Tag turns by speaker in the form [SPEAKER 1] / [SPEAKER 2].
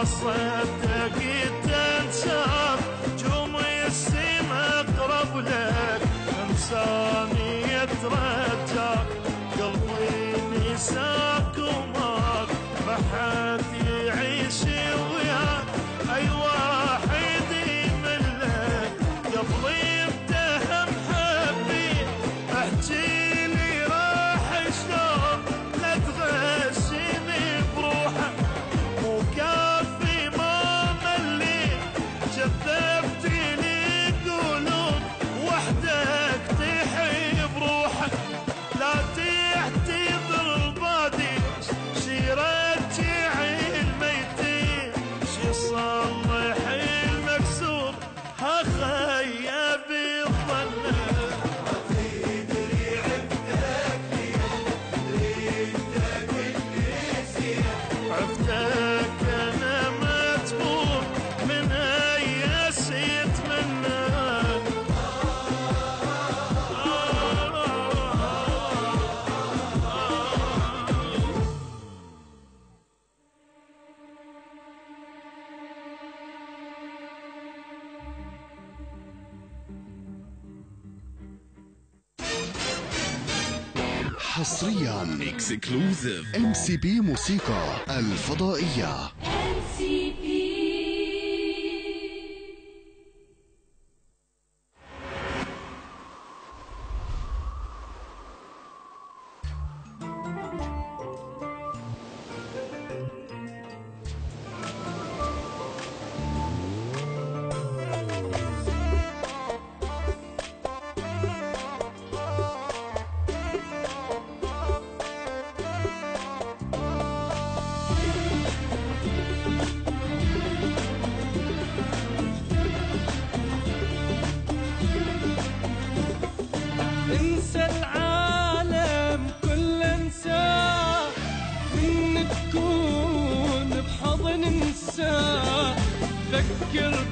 [SPEAKER 1] صدق تنساك جمي السما اقرب لك انساني يترجاك قلبي نساك وماك ما حد يعيش وياك اي واحد يملك قبل يمتهم حبي احكي لي راح شلون لا تغشني بروحك مو كافي ما مليت جذبت لي قلوب وحدك تحي بروحك لا تعتذر بادي شي رجع الميتين شي صلح المكسور ها خيب الظن عفتك انا متبوب من اي سيت منك
[SPEAKER 2] حصريا
[SPEAKER 3] اكسكلوزيف
[SPEAKER 2] MCB موسيقى الفضائية.
[SPEAKER 4] MCB
[SPEAKER 5] انسى العالم كله انساه من تكون بحضن انساه فكر